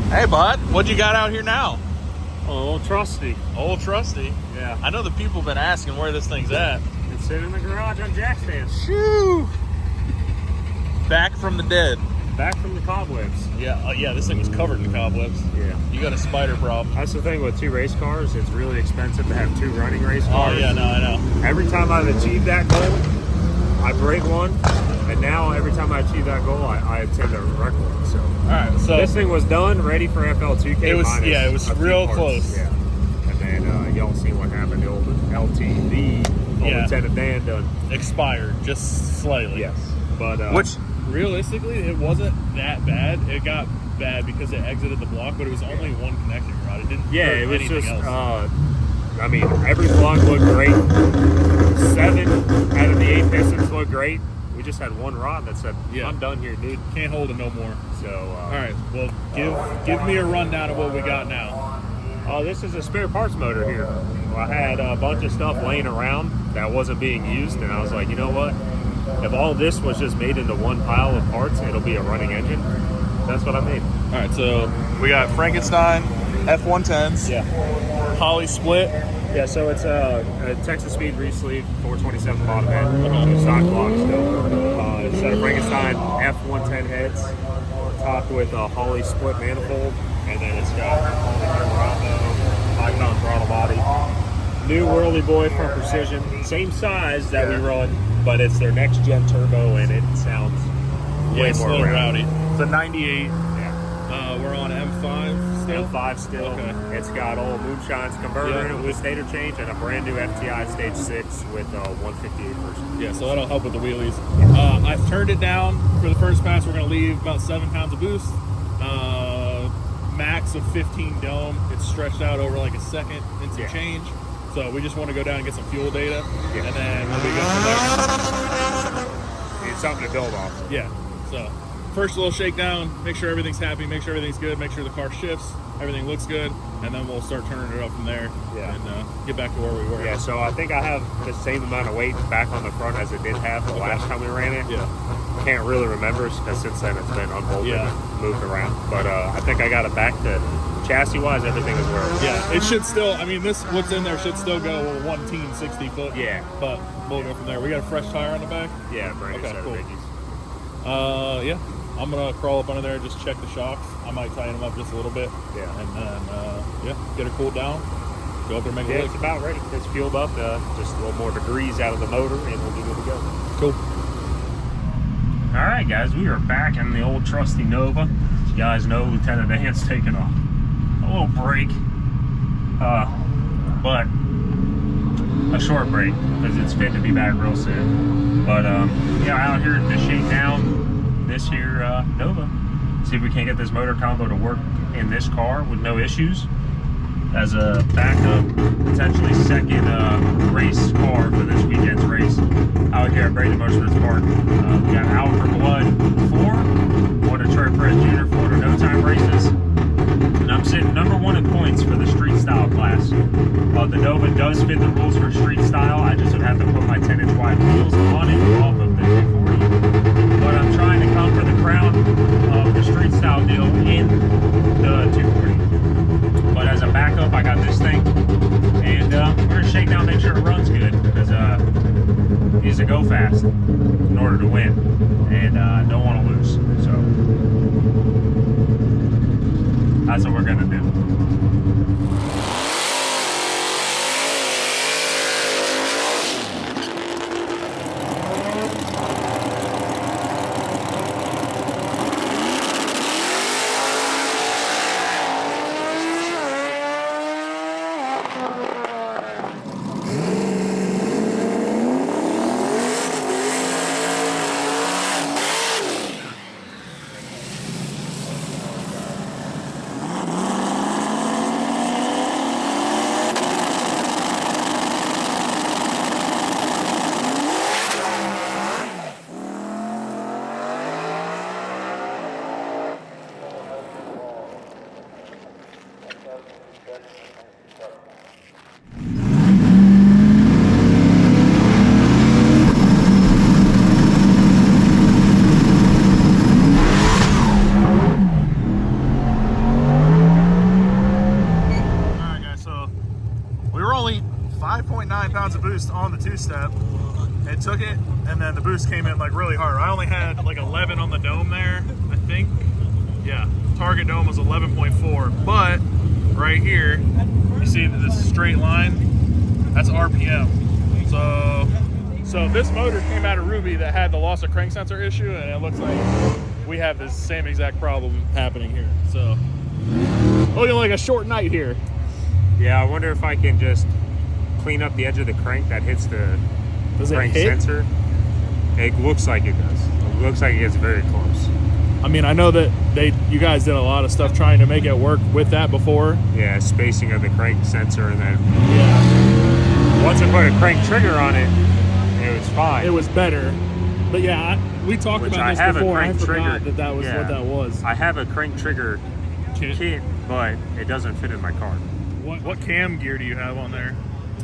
Hey, bud, what you got out here now? Oh, old Trusty. Old Trusty. Yeah. I know the people have been asking where this thing's at. It's sitting in the garage on jack stands. Shoo! Back from the dead. Back from the cobwebs. Yeah, yeah, this thing was covered in cobwebs. Yeah. You got a spider problem. That's the thing with 2 race cars. It's really expensive to have 2 running race cars. Oh, yeah, no, I know. Every time I've achieved that goal, I break one. And now every time I achieve that goal, I attempt a wreck one. So, all right, so this thing was done, ready for FL2K. It was, yeah, it was real close. Yeah. And then y'all seen what happened. The old LTV, Lieutenant Dan done expired just slightly. Yes, but which realistically it wasn't that bad. It got bad because it exited the block, but it was only one connecting rod. It didn't. Yeah, hurt it was anything just. else. I mean, every block looked great. 7 out of the 8 pistons looked great. We just had one rod that said, Yeah. "I'm done here, dude. Can't hold it no more." So, all right, well, give me a rundown of what we got now. This is a spare parts motor here. I had a bunch of stuff laying around that wasn't being used, and I was like, you know what? If all this was just made into one pile of parts, it'll be a running engine. That's what I made. All right, so we got Frankenstein F110s. Yeah. Poly split. Yeah, so it's a Texas Speed re-sleeve 427 bottom head. Stock block still. It's a Frankenstein F110 heads, topped with a Holley split manifold, and then it's got Bravo 5-pound throttle body. New Whirly Boy from Precision, same size that we run, but it's their next gen turbo, and it sounds way more rowdy. It's a 98. We're on M5 still? M5 still. Okay. It's got old Moonshine's converter in it with stator change and a brand new FTI Stage 6 with a 158 version. Yeah, so that'll help with the wheelies. I've turned it down for the first pass. We're going to leave about 7 pounds of boost. Max of 15 dome. It's stretched out over like a second and some change. So we just want to go down and get some fuel data. And then we'll be good from there. Need something to build off. Yeah, so first little shakedown, make sure everything's happy, make sure everything's good, make sure the car shifts, everything looks good, and then we'll start turning it up from there and get back to where we were. Yeah, so I think I have the same amount of weight back on the front as it did have the last time we ran it. Yeah. Can't really remember because since then it's been unbolted and moved around. But I think I got it back to chassis-wise, everything is where it was. Yeah, it should still, I mean, what's in there should still go 1 60 foot. Yeah. But we'll go from there. We got a fresh tire on the back? Yeah, brand new set of biggies. Yeah. I'm gonna crawl up under there and just check the shocks. I might tighten them up just a little bit. Yeah. And then, get her cooled down. Go up there and make a lick. It's about ready. It's fueled up. Just a little more degrees out of the motor, and we'll be good to go. Cool. All right, guys, we are back in the old trusty Nova. As you guys know, Lieutenant Dan's taking a little break, but a short break because it's fit to be back real soon. But out here at the Shakedown. This here Nova. See if we can't get this motor combo to work in this car with no issues. As a backup, potentially second race car for this weekend's race out here at Brady Motorsports Park. We got Out for Blood 4, or Detroit Press Junior 4 to no time races. And I'm sitting #1 in points for the street style class. The Nova does fit the rules for street style. I just would have to put my 10-inch wide wheels on it off of the 240. But I'm trying to come for the crown of the street style deal in the 240. But as a backup, I got this thing. And we're going to shake down, make sure it runs good. Because it needs to go fast in order to win. And I don't want to lose. So that's what we're going to do. step. It took it, and then the boost came in like really hard. I only had like 11 on the dome there, I think. Yeah, target dome was 11.4, but right here, you see this straight line? That's RPM. So this motor came out of Ruby that had the loss of crank sensor issue, and it looks like we have the same exact problem happening here. So, looking like a short night here. Yeah, I wonder if I can just clean up the edge of the crank that hits the crank sensor. It looks like it does. It looks like it gets very close. I mean, I know that you guys did a lot of stuff trying to make it work with that before. Yeah, spacing of the crank sensor, and then yeah, once I put a crank trigger on it, it was fine. It was better. But yeah, we talked about this before. I forgot that was what that was. I have a crank trigger kit, but it doesn't fit in my car. What cam gear do you have on there?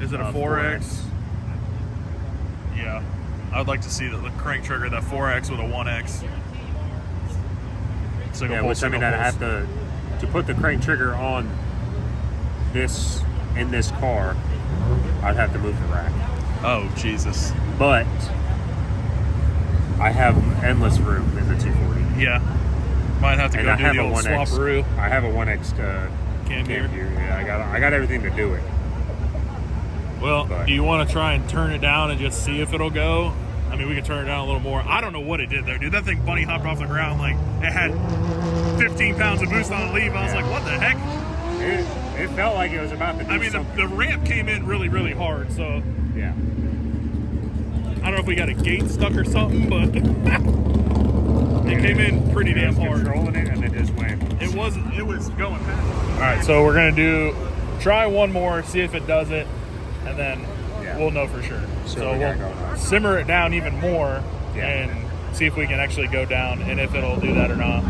Is it a 4X? Yeah, I would like to see the crank trigger, that 4X with a 1X. Which I mean, I have to put the crank trigger on this in this car. I'd have to move the rack. Oh Jesus! But I have endless room in the 240. Yeah, might have to go do the old swapperoo. I have a 1X cam gear. Yeah, I got everything to do it. Well, do you want to try and turn it down and just see if it'll go? I mean, we can turn it down a little more. I don't know what it did there, dude. That thing bunny hopped off the ground like it had 15 pounds of boost on the leaf. I was like, what the heck? It felt like it was about to do something. The ramp came in really, really hard, so. Yeah. I don't know if we got a gate stuck or something, but it came in pretty damn hard. Controlling it and it just went. It was going fast. All right, so we're gonna try one more, see if it does it, and then we'll know for sure. So we'll simmer it down even more and see if we can actually go down and if it'll do that or not.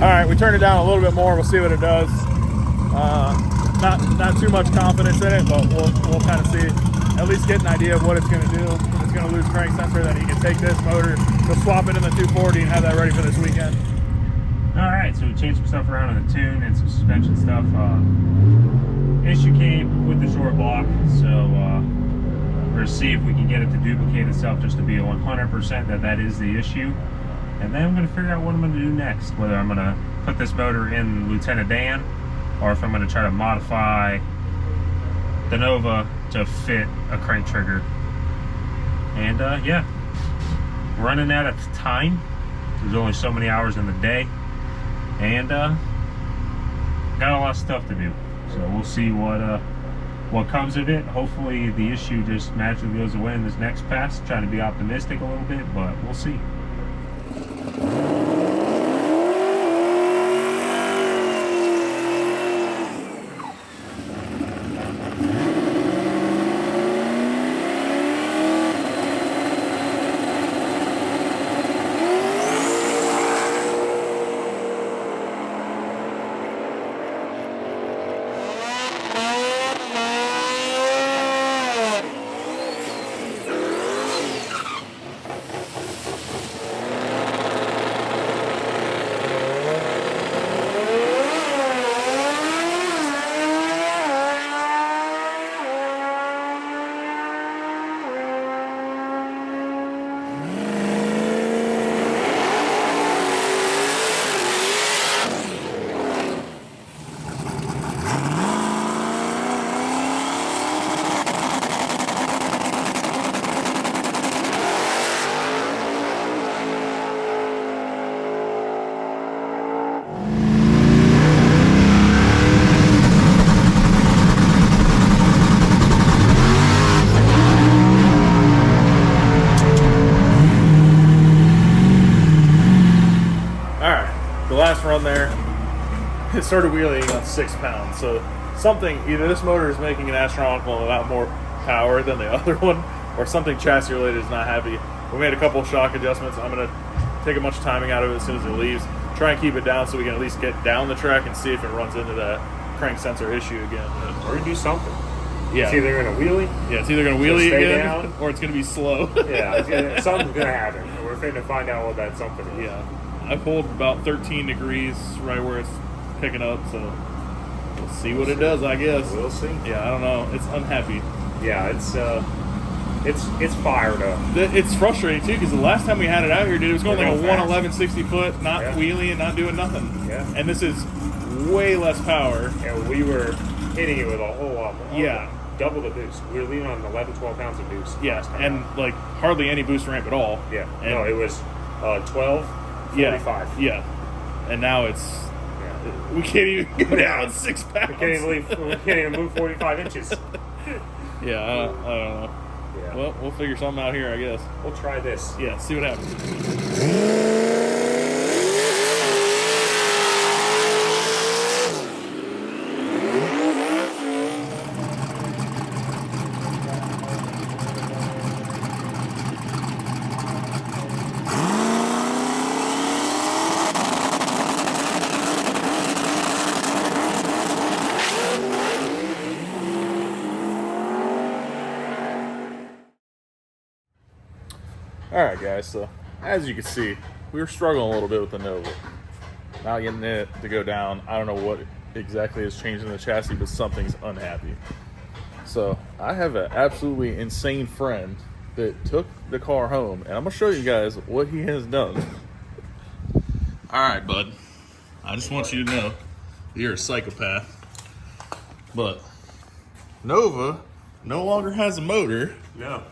All right, we turned it down a little bit more. We'll see what it does. Not too much confidence in it, but we'll kind of see. At least get an idea of what it's going to do. If it's going to lose crank sensor, then you can take this motor, go swap it in the 240 and have that ready for this weekend. All right, so we changed some stuff around in the tune and some suspension stuff. Issue came with the short block, so we're going to see if we can get it to duplicate itself just to be 100% that is the issue. And then I'm going to figure out what I'm going to do next, whether I'm going to put this motor in Lieutenant Dan or if I'm going to try to modify the Nova to fit a crank trigger. And yeah, running out of time. There's only so many hours in the day, and got a lot of stuff to do. So we'll see what comes of it. Hopefully the issue just magically goes away in this next pass. Trying to be optimistic a little bit, but we'll see. Last run there, it started wheeling on 6 pounds. So something, either this motor is making an astronomical amount more power than the other one, or something chassis related is not happy. We made a couple of shock adjustments. I'm going to take a bunch of timing out of it as soon as it leaves. Try and keep it down so we can at least get down the track and see if it runs into that crank sensor issue again. Or do something. Yeah. It's either going to wheelie. Yeah, it's either going to wheelie again down, or it's going to be slow. Yeah, something's going to happen. We're going to find out what that something is. Yeah. I pulled about 13 degrees right where it's picking up, so we'll see what it does, I guess. We'll see. Yeah, I don't know. It's unhappy. Yeah, it's fired up. It's frustrating too because the last time we had it out here, dude, it was going like a They're real 111 60 foot, not Yeah. wheeling and not doing nothing. Yeah. And this is way less power. And we were hitting it with a whole lot more. Yeah. Double the boost. We were leaving on 11, 12 pounds of boost. Yeah, and like hardly any boost ramp at all. Yeah. And No, it was 12, 45. Yeah. And now it's Yeah. we can't even go down 6 pounds. We can't even move 45 inches. Yeah, I don't know. Yeah. Well, we'll figure something out here, I guess. We'll try this. Yeah, see what happens. All right, guys. So as you can see, we were struggling a little bit with the Nova. Not getting it to go down. I don't know what exactly is changing the chassis, but something's unhappy. So I have an absolutely insane friend that took the car home, and I'm gonna show you guys what he has done. All right, bud. I just want you to know you're a psychopath. But Nova no longer has a motor. No.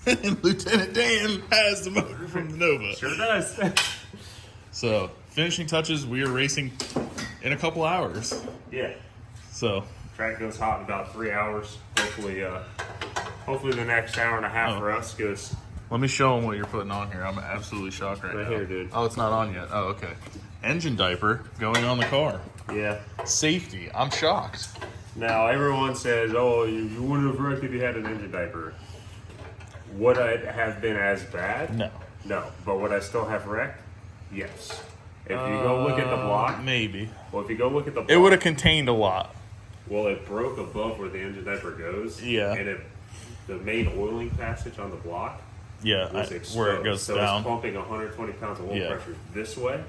And Lieutenant Dan has the motor from the Nova. Sure does. So, finishing touches, we are racing in a couple hours. Yeah. So, Track goes hot in about 3 hours. Hopefully the next hour and a half for us goes. let me show them what you're putting on here. I'm absolutely shocked right now. Here, dude. Oh, it's not on yet. Oh, okay. Engine diaper going on the car. Yeah. Safety. I'm shocked. Now everyone says, "Oh, you wouldn't have wrecked if you had an engine diaper." Would I have been as bad? No. No. But would I still have wrecked? Yes. If you go look at the block, Maybe. well, if you go look at the block, It would have contained a lot. well, it broke above where the engine diaper goes. Yeah. And the main oiling passage on the block Yeah, was where exposed. it goes so down. it's pumping 120 pounds of oil Yeah. pressure this way.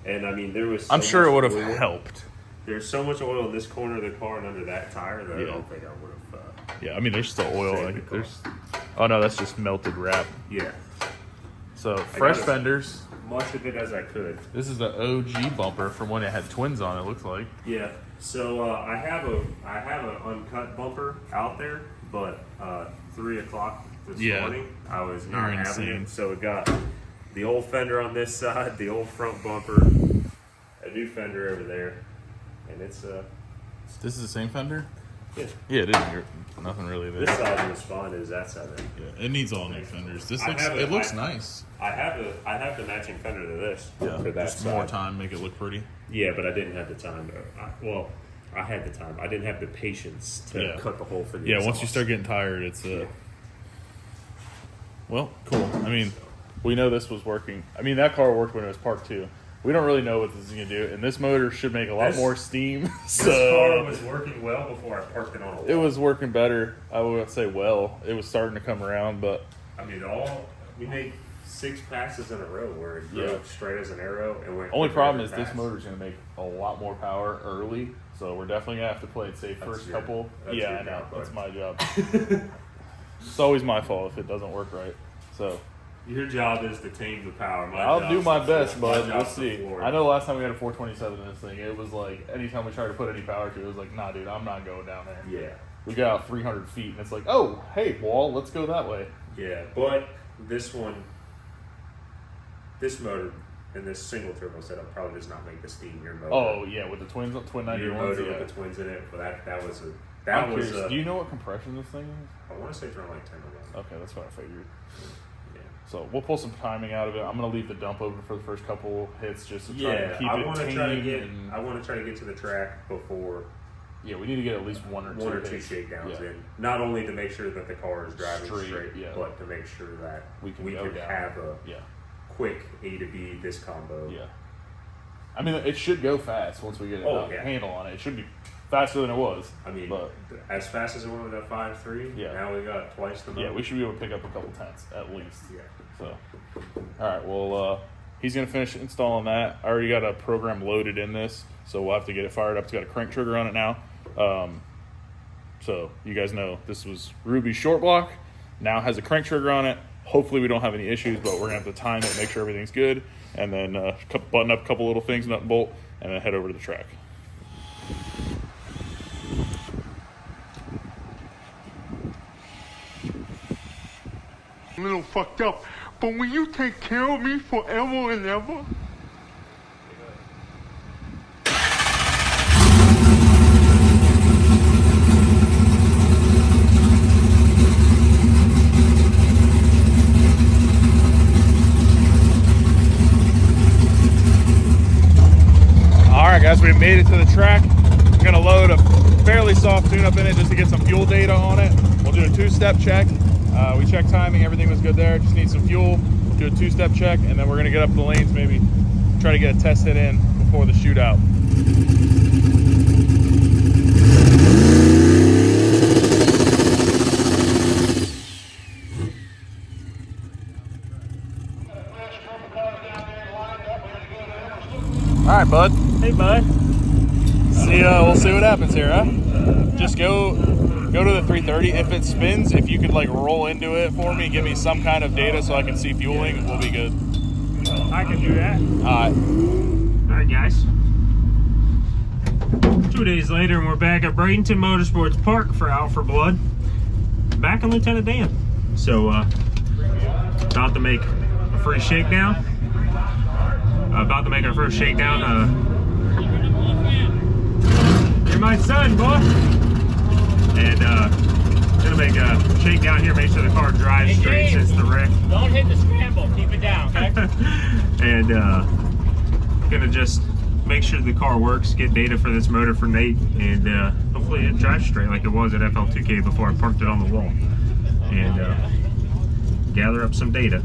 And I mean, there was. So I'm sure it much would have oil. helped. There's so much oil in this corner of the car and under that tire that I Yeah. don't think I would have. Yeah, I mean, there's still oil. Save Like, the car. there's. Oh no, that's just melted wrap. Yeah. So fresh got it. fenders. Much of it as I could. This is the OG bumper from when it had twins on. It looks like. Yeah. So I have an uncut bumper out there, but 3 o'clock this morning I was not You're having insane. it. So we got the old fender on this side, the old front bumper, a new fender over there, and it's This is the same fender. yeah. Yeah, it is. Nothing really there. This side was fine as that side. Yeah, it needs all new fenders. This I looks. have It looks I- nice. I have the matching fender to this. Yeah, For that just side. more time, make it look pretty. Yeah, but I didn't have the time. I had the time. I didn't have the patience to Yeah. cut the hole for the Yeah, once you exhaust. start getting tired, it's Well, cool. I mean, we know this was working. I mean, that car worked when it was parked too. We don't really know what this is gonna do, and this motor should make a lot This- more steam. This car So was working well before I parked it on a wall. it was working better. I would say well. It was starting to come around, but I mean, we made 6 passes in a row where it drove Yeah. straight as an arrow and went. only for problem every is this pass. motor's gonna make a lot more power early. So we're definitely gonna have to play it safe That's first your- couple. that's Yeah, your I know. job, bud. That's my job. It's always my fault if it doesn't work right. So Your job is to tame the power. My I'll job's do my the best, floor. My bud. We'll job's the see. floor. I know last time we had a 427 in this thing, it was like anytime we tried to put any power to it, it was like, nah, dude, I'm not going down there. Yeah, We got out 300 feet, and it's like, oh, hey, wall, let's go that way. yeah, but this motor and this single turbo setup probably does not make the steam your motor. Oh yeah, with the twin your 91s. motor Yeah. with the twins in it, but that was I'm curious, do you know what compression this thing is? I want to say it's around like 10 or 11. Okay, that's what I figured. Yeah. So we'll pull some timing out of it. I'm gonna leave the dump open for the first couple hits just to try Yeah, to keep I it want to try to tame get. and- I want to try to get to the track before Yeah, we need to get at least one or two hits. shakedowns Yeah. in. Not only to make sure that the car is driving Straight, straight, yeah. but to make sure that We can go down. have a Yeah, quick A to B this combo. yeah. I mean, it should go fast once we get a handle on it. It should be faster than it was. I mean, but as fast as it went with that 5.3, Yeah. now we got twice the yeah, motor. we should be able to pick up a couple tenths at least. Yeah. So, all right. Well, he's gonna finish installing that. I already got a program loaded in this, so we'll have to get it fired up. It's got a crank trigger on it now. So you guys know this was Ruby's short block. Now has a crank trigger on it. Hopefully we don't have any issues, but we're gonna have to time it, make sure everything's good, and then button up a couple little things, nut and bolt, and then head over to the track. A little fucked up, but will you take care of me forever and ever? All right, guys, we made it to the track. I'm gonna load a fairly soft tune-up in it just to get some fuel data on it. We'll do a two-step check. We checked timing, everything was good there. Just need some fuel. We'll do a two-step check, and then we're gonna get up the lanes, maybe try to get a test hit in before the shootout. All right, bud. Hey, bud. See, we'll see what happens here, huh? Just go to the 330. If it spins, if you could like roll into it for me, give me some kind of data so I can see fueling, we'll be good. I can do that. All right. All right, guys. 2 days later, and we're back at Bradenton Motorsports Park for Out for Blood. Back in Lieutenant Dan. So, about to make a free shakedown. About to make our first shakedown. You're my son, boy. And gonna make a shakedown here, make sure the car drives straight since the wreck. Don't hit the scramble, keep it down, okay? And gonna just make sure the car works, get data for this motor for Nate, and hopefully it drives straight like it was at FL2K before I parked it on the wall. And gather up some data.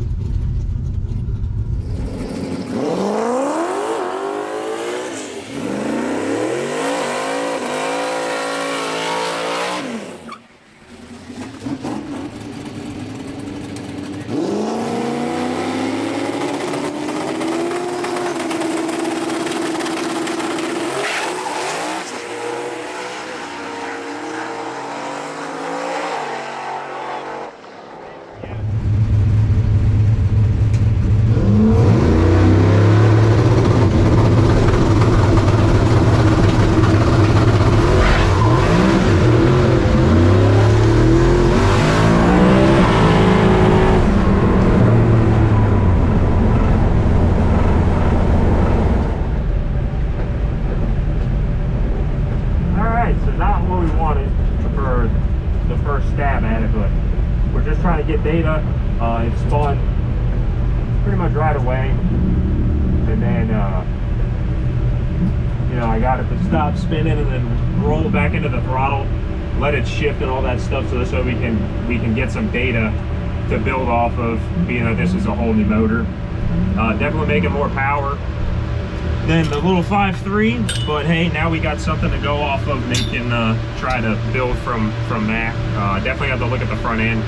Get data. It spun pretty much right away, and then you know, I got it to stop spinning and then roll it back into the throttle, let it shift and all that stuff, so we can get some data to build off of, being that this is a whole new motor. Definitely making more power than the little 5.3, but hey, now we got something to go off of. Nate can try to build from that. Definitely have to look at the front end.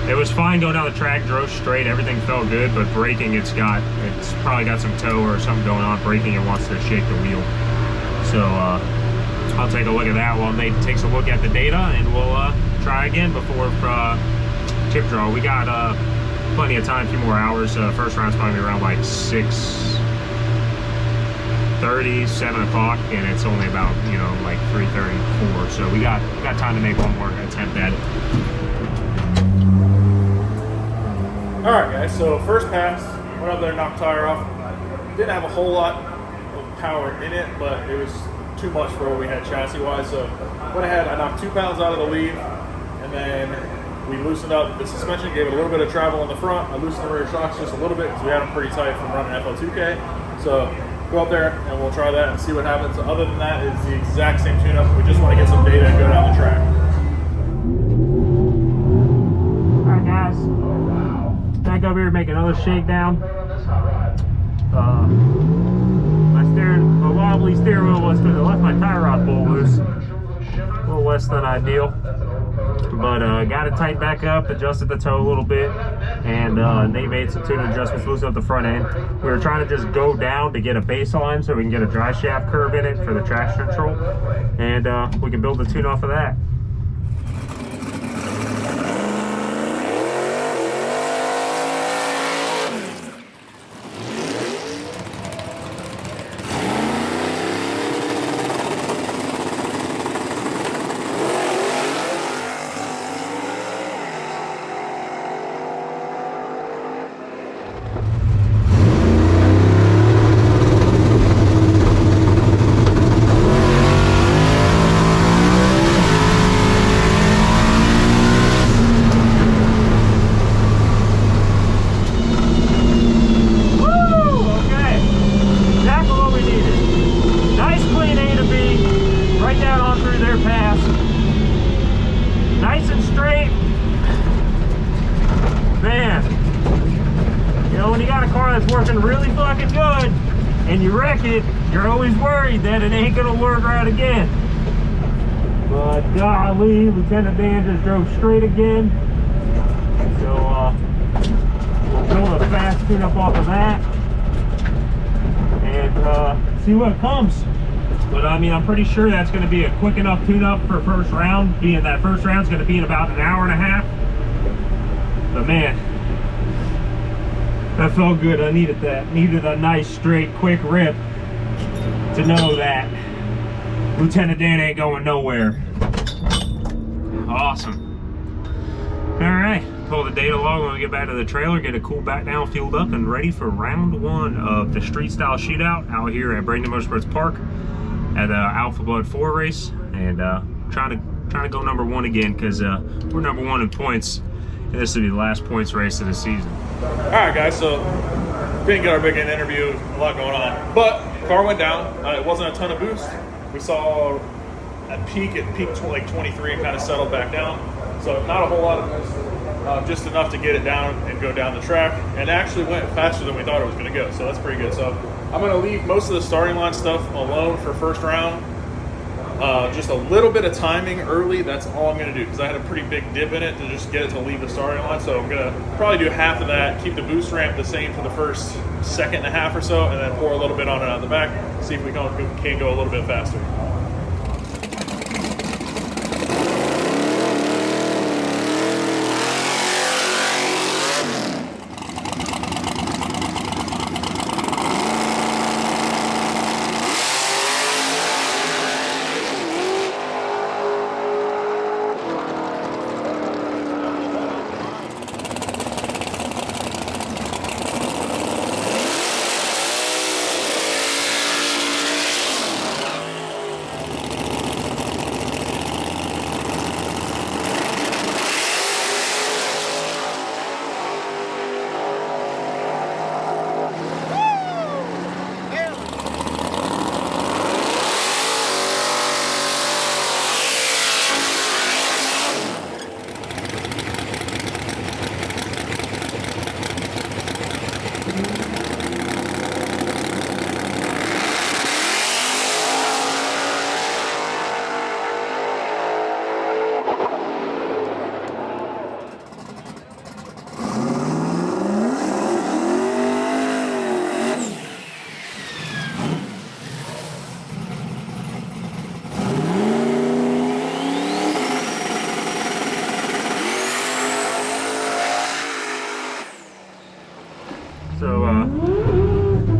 It was fine going down the track, drove straight, everything felt good, but braking, it's probably got some toe or something going on. Braking, it wants to shake the wheel. So I'll take a look at that while Nate takes a look at the data, and we'll try again before chip draw. We got plenty of time, a few more hours. First round's probably around like 6:30, 7 o'clock, and it's only about, you know, like 3:34. So we got time to make one more attempt at it. All right, guys, so first pass, went up there, knocked tire off. Didn't have a whole lot of power in it, but it was too much for what we had chassis-wise. So went ahead, I knocked 2 pounds out of the lead, and then we loosened up the suspension, gave it a little bit of travel in the front. I loosened the rear shocks just a little bit because we had them pretty tight from running FL2K. So go up there and we'll try that and see what happens. Other than that, it's the exact same tune-up. We just want to get some data and go down the track. All right, guys. Back up here to make another shakedown. My wobbly steering wheel was because I left my tie rod bolt loose. A little less than ideal. But got it tight back up, adjusted the toe a little bit, and Nate made some tune adjustments, loosened up the front end. We were trying to just go down to get a baseline so we can get a dry shaft curve in it for the traction control, and we can build the tune off of that. you got a car that's working really fucking good and you wreck it, you're always worried that it ain't gonna work right again. But golly, Lieutenant Dan just drove straight again. So we'll build a fast tune-up off of that and see what comes. But I mean, I'm pretty sure that's going to be a quick enough tune-up for first round, being that first round's going to be in about an hour and a half. But man, that felt good. I needed that. Needed a nice, straight, quick rip to know that Lieutenant Dan ain't going nowhere. Awesome. All right, pull the data log when we get back to the trailer, get it cooled back down, fueled up, and ready for round one of the street style shootout out here at Bradenton Motorsports Park at Alpha Blood 4 race, and trying to go number one again, because we're number one in points, and this will be the last points race of the season. All right, guys. So didn't get our big interview. A lot going on, but car went down. It wasn't a ton of boost. We saw at peak, it peaked to like 23 and kind of settled back down. So not a whole lot of boost, just enough to get it down and go down the track, and actually went faster than we thought it was going to go. So that's pretty good. So I'm going to leave most of the starting line stuff alone for first round. Just a little bit of timing early, that's all I'm going to do, because I had a pretty big dip in it to just get it to leave the starting line. So I'm going to probably do half of that, keep the boost ramp the same for the first second and a half or so, and then pour a little bit on it out the back, see if we can go a little bit faster.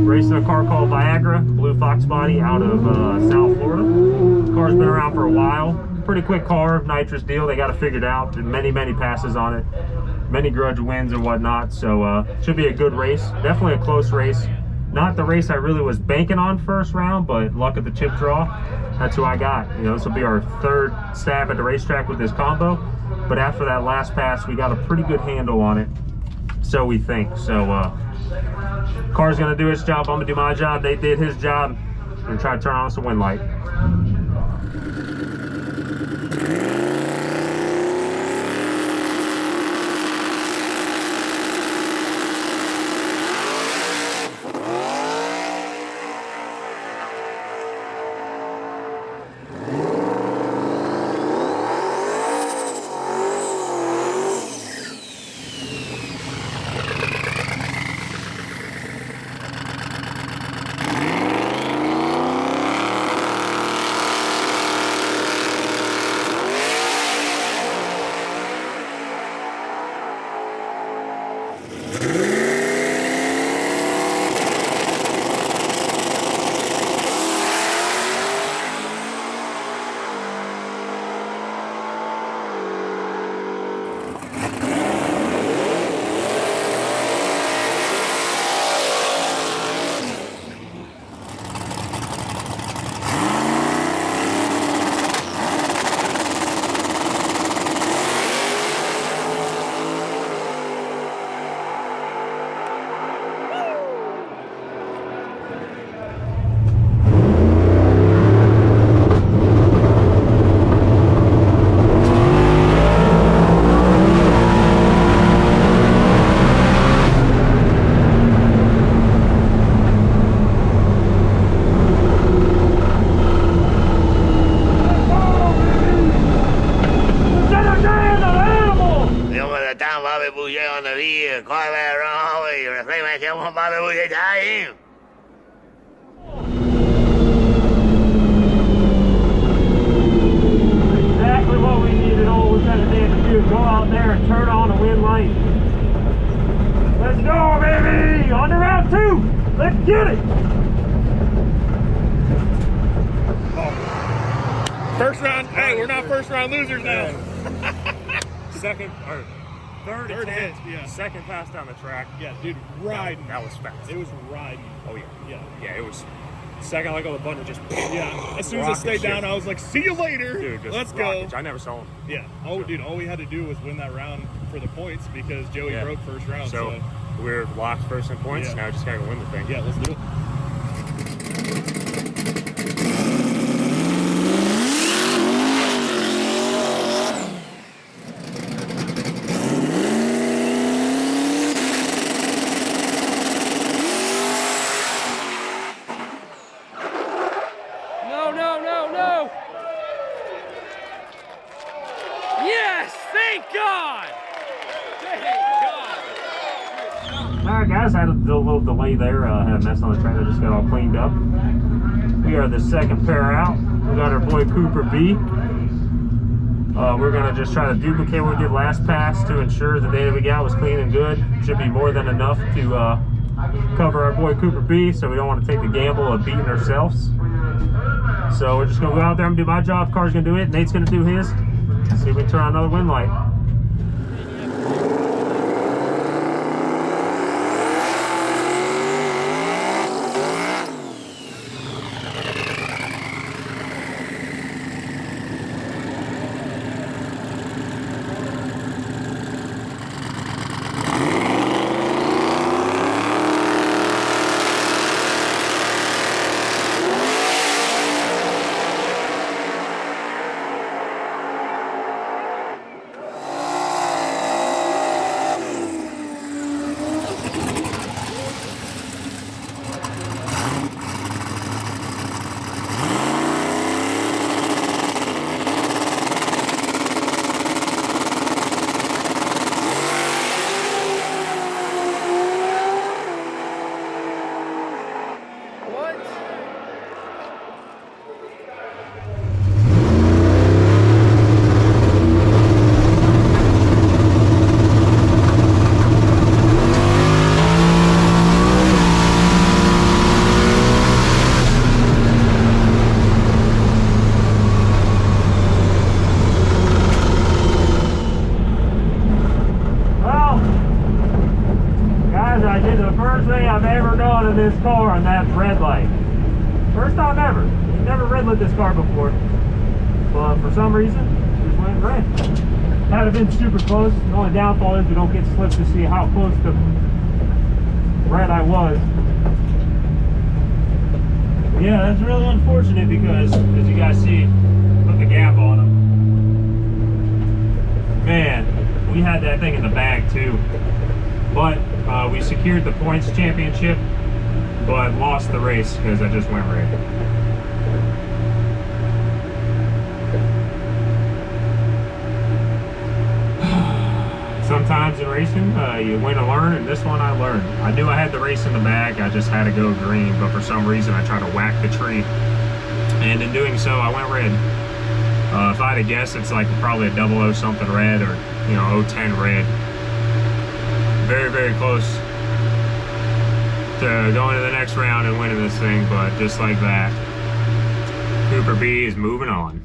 Racing a car called Viagra, Blue Fox body, out of South Florida. The car's been around for a while. Pretty quick car, nitrous deal. They got it figured out. Did many passes on it, many grudge wins and whatnot. So should be a good race. Definitely a close race. Not the race I really was banking on first round, but luck of the chip draw. That's who I got. You know, this will be our third stab at the racetrack with this combo. But after that last pass, we got a pretty good handle on it. So we think. So car's gonna do its job, I'm gonna do my job. They did his job, and try to turn on some wind light. me que vamos para the time. Exactly what we needed. All Lieutenant Dan to do is go out there and turn on a wind light. Let's go, baby! On to round 2! Let's get it! First round. Hey, we're not first round losers now. Second, or third Third attempt, hit, yeah. second pass down the track. Yeah, dude, riding. That was fast. It was riding. Oh, yeah. Yeah. Yeah, it was. Second, I go the button, just. Yeah. As soon as it stayed down, I was like, "See you later. Dude, just let's rockets. go." I never saw him. Yeah. Oh, dude, all we had to do was win that round for the points because Joey broke first round. So we're locked first in points. Yeah. Now we just gotta go win the thing. Yeah, let's do it. No. Yes, thank God. Alright guys, had a little delay there, had a mess on the trailer, just got all cleaned up. We are the second pair out. We got our boy Cooper B. We're gonna just try to duplicate what we did last pass to ensure the data we got was clean and good. Should be more than enough to cover our boy Cooper B, so we don't want to take the gamble of beating ourselves. So we're just gonna go out there and do my job. Car's gonna do it, Nate's gonna do his. See if we can turn on another wind light. This car on that red light. First time ever. Never red lit this car before. But for some reason, it just went red. Had it been super close, the only downfall is we don't get slips to see how close to red I was. But yeah, that's really unfortunate because, as you guys see, put the gap on them. Man, we had that thing in the bag too. But we secured the points championship, but lost the race because I just went red. Sometimes in racing, you win to learn, and this one I learned. I knew I had the race in the bag, I just had to go green, but for some reason I tried to whack the tree. And in doing so, I went red. If I had to guess, it's like probably a 00 something red or, you know, 010 red. Very, very close to going to the next round and winning this thing, but just like that, Cooper B is moving on.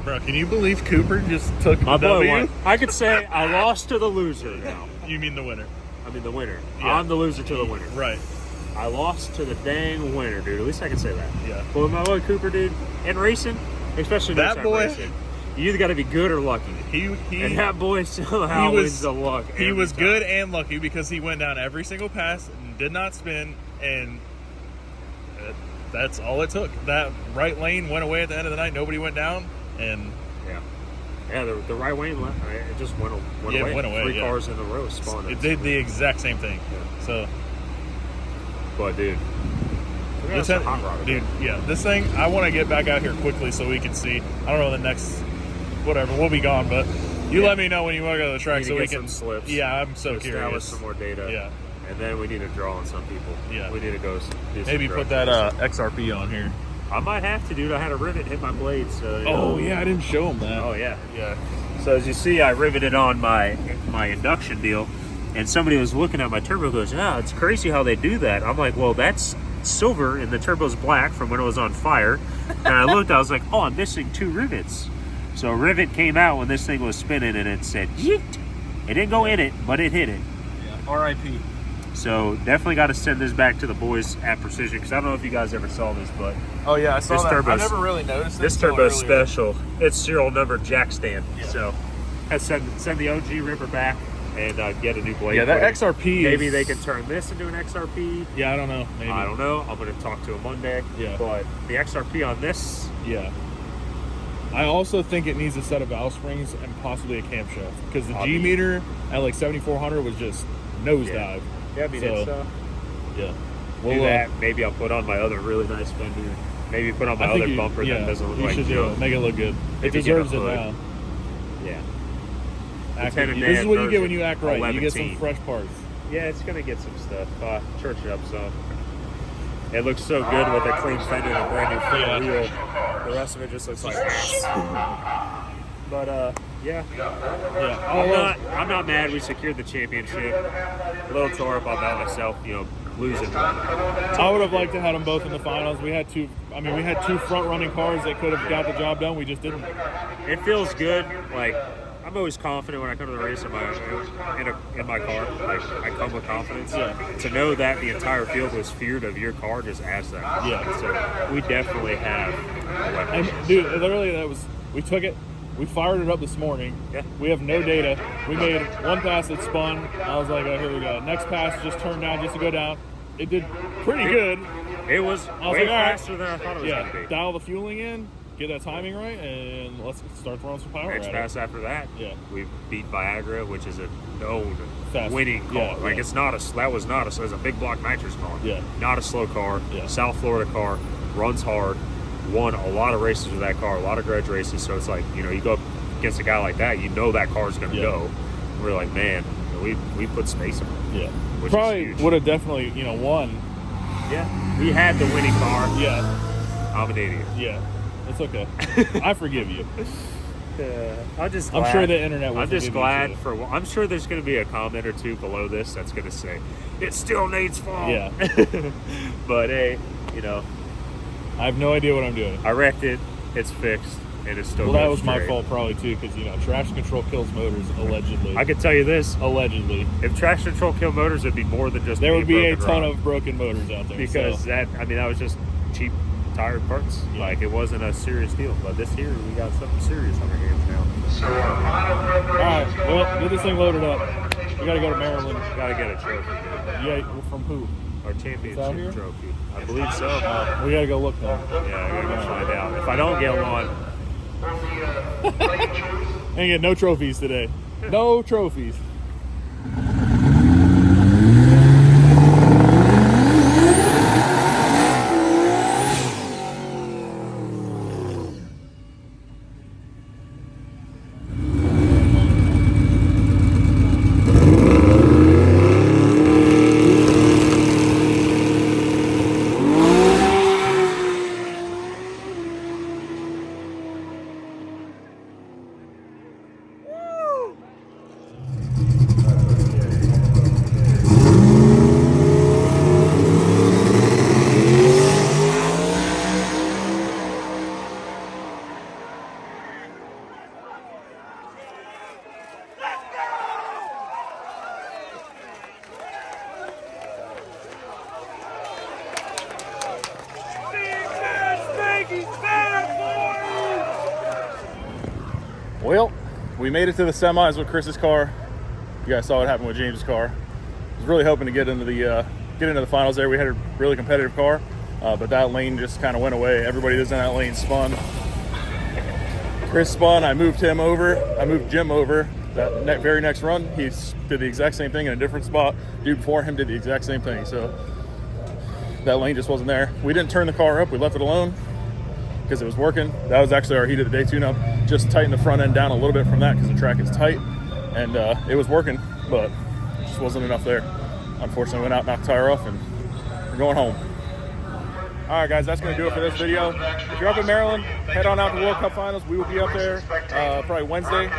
Bro, can you believe Cooper just took the W? I could say I lost to the loser now. You mean the winner? I mean the winner. Yeah. I'm the loser to the winner. Right. I lost to the dang winner, dude. At least I can say that. Yeah. But with my boy Cooper, dude, in racing, especially that boy, racing, you either got to be good or lucky. And that boy somehow wins the luck. He was good and lucky because he went down every single pass and did not spin, and that's all it took. That right lane went away at the end of the night. Nobody went down, and yeah, the right lane it just went away. Went away. 3 cars in a row spawned. It did the exact same thing. Yeah. So, but dude. This thing, I want to get back out here quickly so we can see. I don't know the next, whatever, we'll be gone, but You let me know when you want to go to the track Need to so we get can. some slips. Yeah, I'm so Establish curious. some more data. Yeah. And then we need to draw on some people. Yeah. We need to go do some Maybe drug put that tests. XRP on here. I might have to, dude. I had a rivet hit my blade, so. You Oh know. yeah, I didn't show him that. Oh yeah. Yeah. So as you see, I riveted on my induction deal, and somebody was looking at my turbo. Goes, "Ah, it's crazy how they do that." I'm like, "Well, that's silver, and the turbo's black from when it was on fire." And I looked, I was like, "Oh, I'm missing 2 rivets." So a rivet came out when this thing was spinning, and it said, "Yeet." It didn't go in it, but it hit it. Yeah. R.I.P. So definitely got to send this back to the boys at Precision, because I don't know if you guys ever saw this, but Oh yeah, I saw This that. I turbo's- never really noticed this until turbo's earlier. special. It's serial number jack stand. Yeah. So let's send the OG ripper back and get a new blade. Yeah, that for it. XRP. Maybe is, they can turn this into an XRP. Yeah, I don't know. Maybe. I don't know. I'm going to talk to him Monday. Yeah. But the XRP on this, Yeah. I also think it needs a set of valve springs and possibly a camshaft because the G meter at like 7400 was just nosedive. yeah, I mean, So, it's Yeah. do that. Maybe I'll put on my other really nice fender. Maybe put on my other bumper that doesn't look you like should do Joe. it. Make it look good. It Maybe get a deserves it hood. now. Yeah. Act- Lieutenant this is Dan what you get version when you act right. You get some 11. fresh parts. Yeah, it's going to get some stuff. Church it up some. It looks so good with a clean fender and a brand new front wheel. The rest of it just looks like But yeah. Yeah. I'm not mad we secured the championship. A little tore up about myself, losing. I would have liked to have them both in the finals. We had two front running cars that could have got the job done. We just didn't. It feels good. Like, I'm always confident when I come to the race in my car. Like, I come with confidence. Yeah. To know that the entire field was feared of your car just adds that. Yeah. So we definitely have a weapon. And dude, literally, we took it. We fired it up this morning. Yeah. We have no data. We made one pass that spun. I was like, oh, here we go. Next pass just turned down just to go down. It did pretty good. It was I was way like, all right. faster than I thought it was going to Yeah, be. dial the fueling in, get that timing right, and let's start throwing some power Next at pass it. after that, Yeah. we beat Viagra, which is a known Fast. winning car. Yeah, Like, yeah. it's not that was not a, so it's a big block nitrous car. Yeah. Not a slow car. Yeah. South Florida car, runs hard, won a lot of races with that car, a lot of grudge races. So it's like, you go up against a guy like that, that car's going to Yeah. go. We're like, man, we put space on it. Yeah. Which Probably is huge. would have definitely, won. Yeah. We had the winning car. Yeah. I'm an idiot. Yeah. It's okay. I forgive you. I'm just glad. I'm sure the internet will I'm just forgive you, glad too. I'm sure there's going to be a comment or two below this that's going to say it still needs fall. Yeah. But hey, I have no idea what I'm doing. I wrecked it. It's fixed, and it's still. Well, that goes was my straight. fault probably too, because traction control kills motors allegedly. I can tell you this: Allegedly, if traction control killed motors, it'd be more than just there would be a broken ton rod. of broken motors out there. because so. that was just cheap tire parts. Yeah. Like, it wasn't a serious deal. But this here, we got something serious on our hands now. All right, well, get this thing loaded up. We got to go to Maryland. Gotta get a trophy, dude. Yeah, from who? Our It's out here? championship trophy. I believe so. We got to go look now. Yeah, I gotta go find out. If I don't get one, Ain't get no trophies today. No trophies. Well, we made it to the semis with Chris's car. You guys saw what happened with James' car. I was really hoping to get into the finals there. We had a really competitive car, but that lane just kind of went away. Everybody that's in that lane spun. Chris spun. I moved him over. I moved Jim over. That very next run, he did the exact same thing in a different spot. Dude before him did the exact same thing. So that lane just wasn't there. We didn't turn the car up. We left it alone because it was working. That was actually our heat of the day tune-up. just tightened the front end down a little bit from that because the track is tight, and it was working, but it just wasn't enough there. Unfortunately, went out, knocked the tire off, and we're going home. All right, guys, that's going to do it for this video. If you're up in Maryland, head on out to World Cup Finals. We will be up there probably Wednesday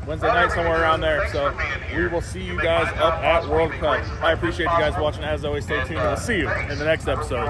night, somewhere around there. So we will see you guys up at World Cup. I appreciate you guys watching. As always, stay tuned, and we'll see you in the next episode.